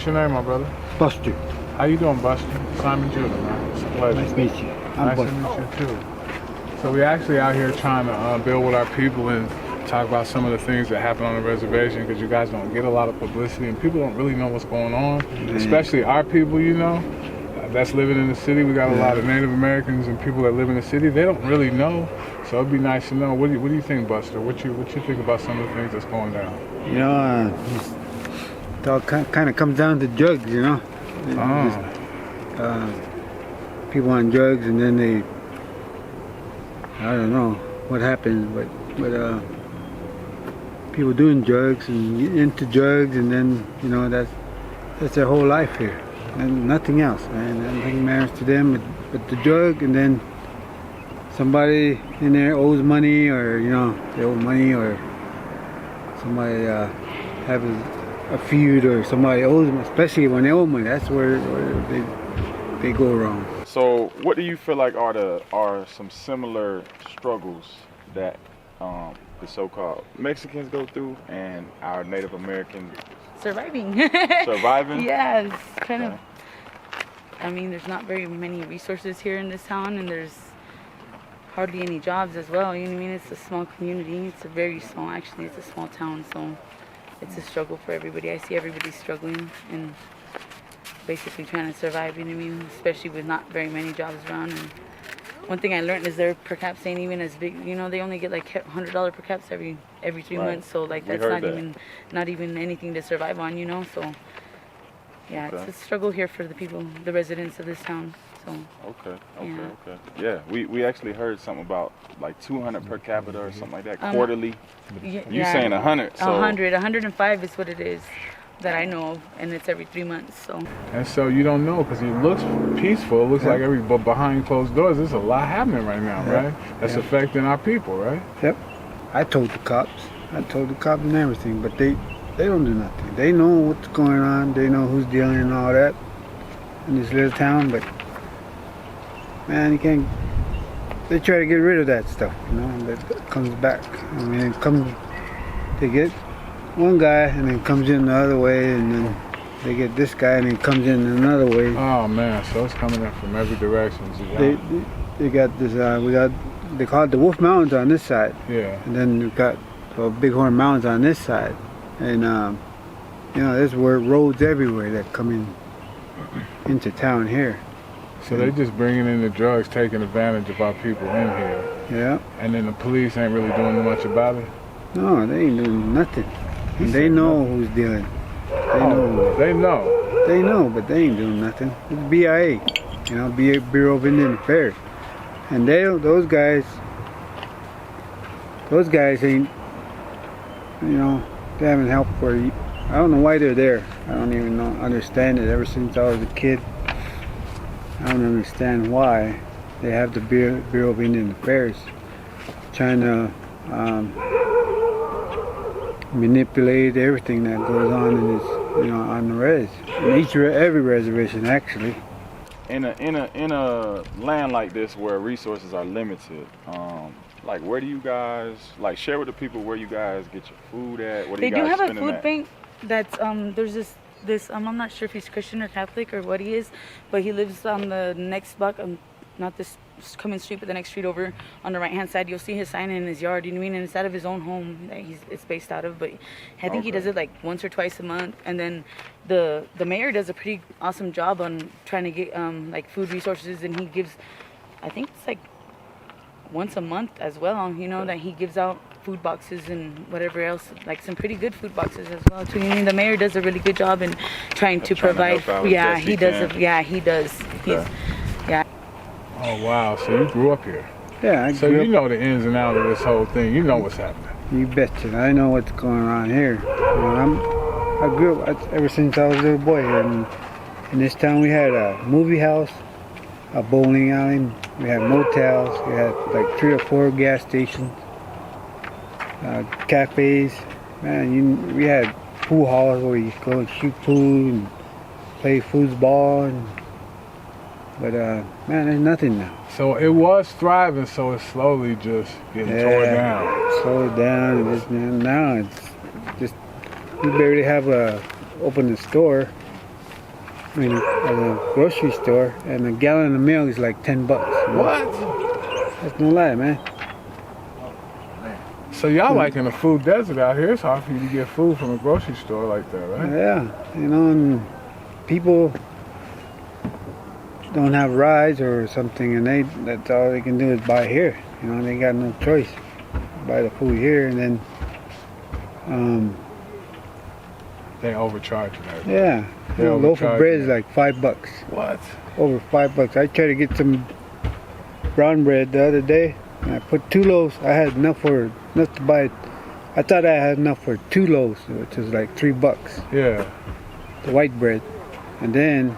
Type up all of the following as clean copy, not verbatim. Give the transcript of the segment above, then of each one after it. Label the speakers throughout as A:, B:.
A: your name, my brother?
B: Buster.
A: How you doing, Buster? Simon Judah, man. It's a pleasure.
B: Nice to meet you.
A: Nice to meet you, too. So we actually out here trying to build with our people and talk about some of the things that happen on the reservation, because you guys don't get a lot of publicity and people don't really know what's going on, especially our people, you know, that's living in the city. We got a lot of Native Americans and people that live in the city. They don't really know, so it'd be nice to know. What do you think, Buster? What you think about some of the things that's going down?
B: You know, it all kind of comes down to drugs, you know. People on drugs, and then they, I don't know what happens, but people doing drugs and into drugs, and then, you know, that's their whole life here, and nothing else, man. Nothing matters to them but the drug, and then somebody in there owes money, or, you know, they owe money, or somebody have a feud, or somebody owes them, especially when they owe money. That's where they go wrong.
C: So what do you feel like are some similar struggles that the so-called Mexicans go through and our Native Americans?
D: Surviving.
C: Surviving?
D: Yeah, it's kind of, I mean, there's not very many resources here in this town, and there's hardly any jobs as well, you know what I mean? It's a small community. It's a very small, actually, it's a small town, so it's a struggle for everybody. I see everybody struggling and basically trying to survive, you know what I mean? Especially with not very many jobs around. And one thing I learned is their per caps ain't even as big. You know, they only get like $100 per caps every 3 months. So like that's not even anything to survive on, you know. So yeah, it's a struggle here for the people, the residents of this town. So
C: okay. Yeah, we actually heard something about like 200 per capita or something like that quarterly. You saying 100? So
D: 105 is what it is that I know of, and it's every 3 months. So.
A: And so you don't know, because it looks peaceful. It looks like but behind closed doors, there's a lot happening right now, right? That's affecting our people, right?
B: Yep. I told the cops and everything, but they don't do nothing. They know what's going on. They know who's dealing and all that in this little town, but man, you can't. They try to get rid of that stuff, you know, that comes back. I mean, they get one guy and then comes in the other way, and then they get this guy and then comes in another way.
A: Oh man, so it's coming in from every direction.
B: They got this, they call it the Wolf Mountains on this side.
A: Yeah.
B: And then we've got Bighorn Mountains on this side. And, you know, there's roads everywhere that come into town here.
A: So they just bringing in the drugs, taking advantage of our people in here.
B: Yeah.
A: And then the police ain't really doing much about it?
B: No, they ain't doing nothing. And they know who's dealing.
A: They know,
B: but they ain't doing nothing. It's BIA, you know, Bureau of Indian Affairs. And those guys ain't, you know, they haven't helped for, I don't know why they're there. I don't even understand it. Ever since I was a kid, I don't understand why they have the Bureau of Indian Affairs trying to manipulate everything that goes on in this, you know, on the res. In every reservation, actually.
C: In a land like this where resources are limited, like where do you guys, like, share with the people where you guys get your food at? What do you guys
D: have a food bank that's there's this I'm not sure if he's Christian or Catholic or what he is, but he lives on the next block, not this coming street, but the next street over on the right hand side. You'll see his sign in his yard, you know what I mean? And it's out of his own home that it's based out of, but I think he does it like once or twice a month. And then the mayor does a pretty awesome job on trying to get like food resources, and he gives, I think it's like once a month as well, you know, that he gives out food boxes and whatever else, like some pretty good food boxes as well too. I mean, the mayor does a really good job in trying to provide. Yeah, he does. Yeah, he does. Yeah.
A: Oh wow, so you grew up here.
B: Yeah,
A: so you know the ins and outs of this whole thing. You know what's happening.
B: You betcha. I know what's going on here. You know, I grew up ever since I was a little boy here. In this town, we had a movie house, a bowling alley, we had motels, we had like 3 or 4 gas stations, cafes. Man, we had pool halls where you go and shoot pool and play foosball. But man, there's nothing now.
A: So it was thriving, so it's slowly just getting torn down.
B: Slowed down, and now it's just, we barely have open the store. in a grocery store, and a gallon of milk is like $10. You know?
A: What?
B: That's no lie, man.
A: So y'all like in a food desert out here. It's hard for you to get food from a grocery store like that, right?
B: Yeah, you know, and people don't have rides or something, and that's all they can do is buy here. You know, they got no choice. Buy the food here, and then
A: They overcharge you. Right?
B: yeah,
A: They
B: a loaf of
A: overcharge
B: bread
A: you.
B: is like $5.
A: What?
B: Over $5. I tried to get some brown bread the other day, and I put 2 loaves. I had enough to buy. I thought I had enough for 2 loaves, which is like $3.
A: Yeah.
B: The white bread, and then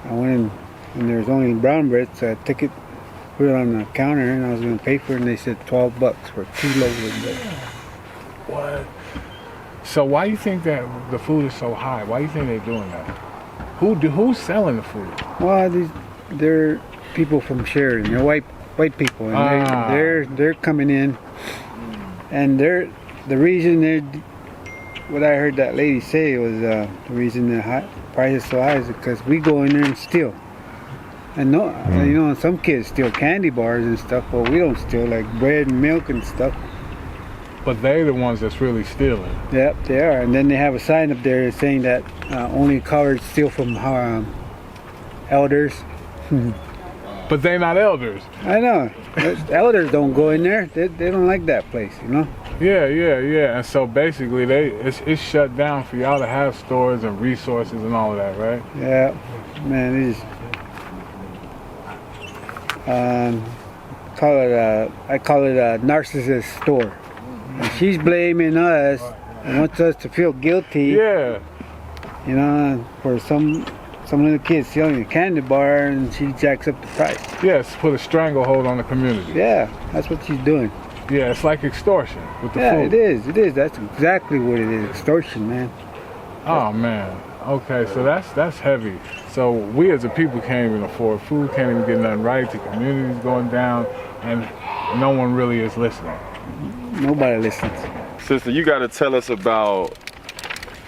B: I went in, and there was only brown bread, so I took it, put it on the counter, and I was going to pay for it, and they said $12 for 2 loaves of bread.
A: What? So why do you think that the food is so high? Why do you think they're doing that? Who's selling the food?
B: Well, they're people from Sheridan. They're white people, and they're coming in, and the reason what I heard that lady say was the reason the price is so high is because we go in there and steal. And no, you know, some kids steal candy bars and stuff, but we don't steal like bread and milk and stuff.
A: But they're the ones that's really stealing.
B: Yep, they are. And then they have a sign up there saying that only colored steal from elders.
A: But they're not elders.
B: I know. Elders don't go in there. They don't like that place, you know.
A: Yeah. And so basically, it's shut down for y'all to have stores and resources and all of that, right?
B: Yeah, man. It is. I call it a narcissist store. And she's blaming us and wants us to feel guilty.
A: Yeah.
B: You know, for some little kid stealing a candy bar, and she jacks up the price.
A: Yes, put a stranglehold on the community.
B: Yeah, that's what she's doing.
A: Yeah, it's like extortion with the
B: Yeah,
A: food.
B: it is. That's exactly what it is. Extortion, man.
A: Oh man. Okay, so that's heavy. So we as a people can't even afford food, can't even get nothing right. The community's going down, and no one really is listening.
B: Nobody listens.
C: Sister, you got to tell us about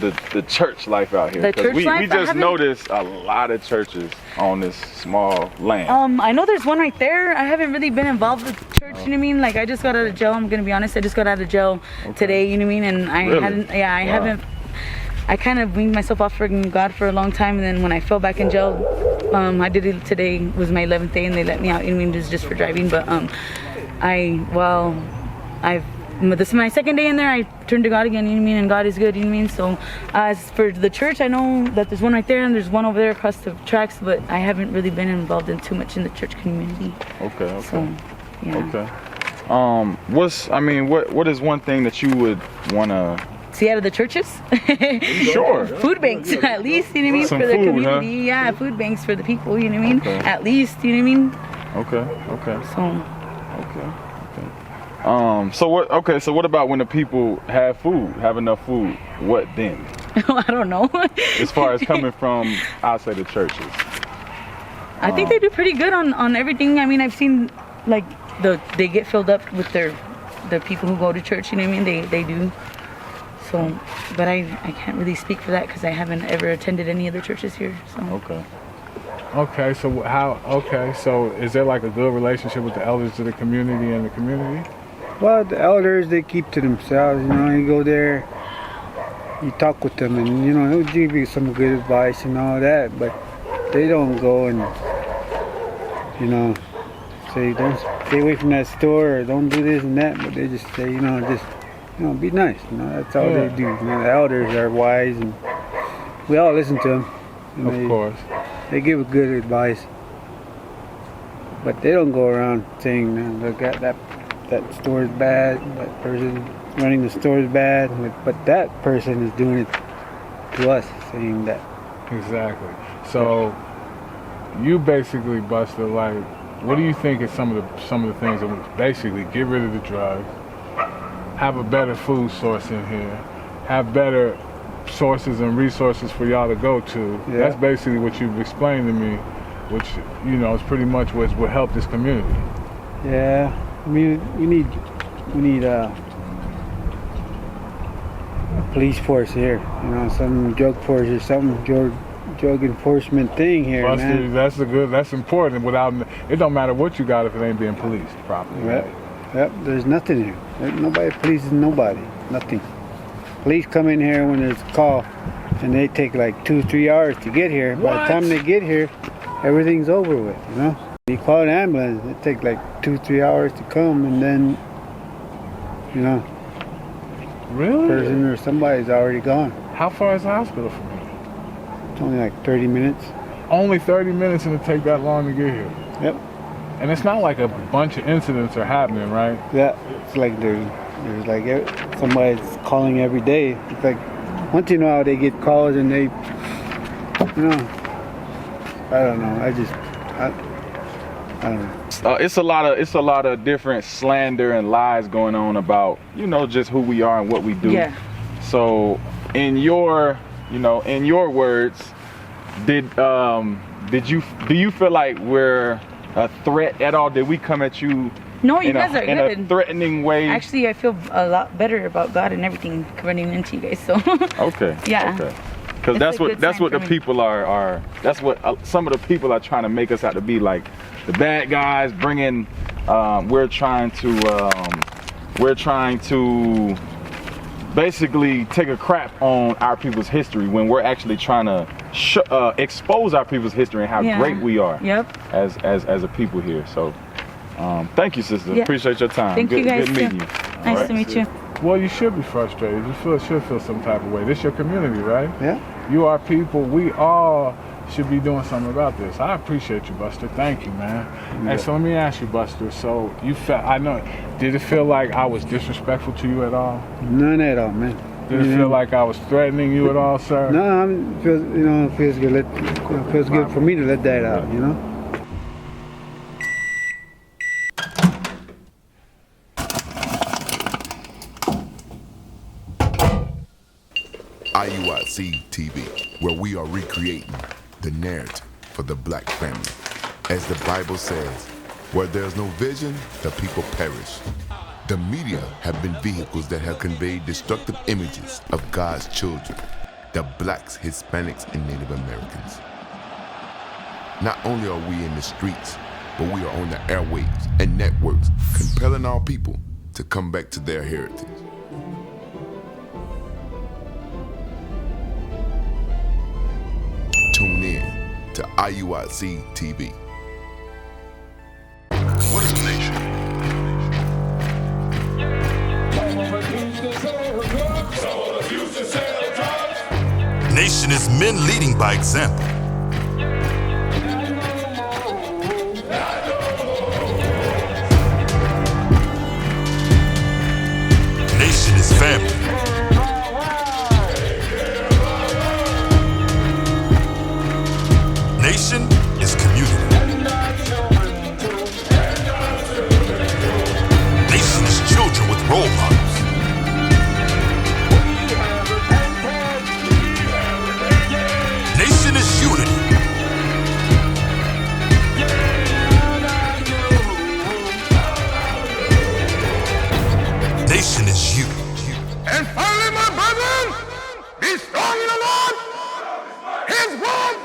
C: the church life out here.
D: The church
C: we
D: life?
C: just noticed a lot of churches on this small land.
D: I know there's one right there. I haven't really been involved with church, you know what I mean? Like, I just got out of jail. I'm gonna be honest. I just got out of jail today, you know what I mean? And I haven't. I kind of weaned myself off from God for a long time, and then when I fell back in jail, I did it today. Was my 11th day, and they let me out. You know what I mean? Just for driving, but this is my 2nd day in there. I turned to God again, you know what I mean? And God is good, you know what I mean? So as for the church, I know that there's one right there and there's one over there across the tracks, but I haven't really been involved in too much in the church community.
C: Okay.
D: So, yeah.
C: Okay. What is one thing that you would wanna
D: See out of the churches?
C: Sure.
D: Food banks, at least, you know what I mean?
C: Some
D: for the
C: food,
D: community.
C: huh?
D: Yeah, food banks for the people, you know what I mean?
C: Okay.
D: At least, you know what I mean?
C: Okay.
D: So
C: So what about when the people have enough food? What then?
D: I don't know.
C: As far as coming from outside the churches.
D: I think they do pretty good on everything. I mean, I've seen like they get filled up with the people who go to church, you know what I mean? They do. So, but I can't really speak for that because I haven't ever attended any of the churches here. So.
A: Okay, so is there like a good relationship with the elders of the community and the community?
B: Well, the elders, they keep to themselves, you know. You go there, you talk with them, and you know, they'll give you some good advice and all that, but they don't go and, you know, say don't stay away from that store or don't do this and that, but they just say, be nice, you know. That's all they do. You know, the elders are wise, and we all listen to them.
A: Of course.
B: They give good advice, but they don't go around saying, look at that store is bad, that person running the store is bad, but that person is doing it to us, saying that.
A: Exactly. So you basically busted, like, what do you think is some of the things that would basically get rid of the drugs, have a better food source in here, have better sources and resources for y'all to go to?
B: Yeah.
A: That's basically what you've explained to me, which, you know, is pretty much what will help this community.
B: Yeah, I mean, we need police force here. You know, some drug force or some drug enforcement thing here,
A: Buster,
B: man.
A: that's important. Without it don't matter what you got if it ain't being policed properly.
B: Yep.
A: Right?
B: Yep. There's nothing here. Nobody polices nobody. Nothing. Police come in here when there's a call, and they take like 2-3 hours to get here. By the time they get here, everything's over with. You know. You call an ambulance, it takes like 2-3 hours to come, and then, you know,
A: Really?
B: person or somebody's already gone.
A: How far is the hospital from here?
B: It's only like 30 minutes.
A: Only 30 minutes and it take that long to get here.
B: Yep.
A: And it's not like a bunch of incidents are happening, right?
B: Yeah. It's like there's like somebody's calling every day. It's like once in a while they get calls and they, you know, I don't know. I don't know.
C: It's a lot of different slander and lies going on about, you know, just who we are and what we do.
D: Yeah.
C: So in your words, do you feel like we're a threat at all? Did we come at you
D: No, you guys are
C: in
D: good.
C: a threatening way?
D: Actually, I feel a lot better about God and everything running into you guys. So.
C: Okay.
D: Yeah.
C: Okay. Because
D: It's a good
C: that's
D: sign
C: what the
D: for me.
C: people are. That's what some of the people are trying to make us out to be, like the bad guys. Bringing, we're trying to basically take a crap on our people's history when we're actually trying to expose our people's history and how great we are.
D: Yep.
C: As a people here. So, thank you, sister.
D: Yeah.
C: Appreciate your time.
D: Thank you guys
C: Good meeting
D: too.
C: you. All
D: Nice
C: right.
D: to meet you.
A: Well, you should be frustrated. You should feel some type of way. This is your community, right?
B: Yeah.
A: You are people. We all should be doing something about this. I appreciate you, Buster. Thank you, man. Hey, so let me ask you, Buster. So you felt, I know, did it feel like I was disrespectful to you at all?
B: None at all, man.
A: Did it feel like I was threatening you at all, sir?
B: No, it feels good. Feels good for me to let that out, you know.
E: IUIC TV, where we are recreating the narrative for the black family. As the Bible says, where there's no vision, the people perish. The media have been vehicles that have conveyed destructive images of God's children, the blacks, Hispanics, and Native Americans. Not only are we in the streets, but we are on the airwaves and networks, compelling our people to come back to their heritage. Tune in to IUIC TV.
F: What is a nation?
G: Nation is men leading by example. Nation is family. Nation is community. Nation is children with role models. Nation is unity. Nation is you.
F: And finally, my brethren, be strong in the Lord. His word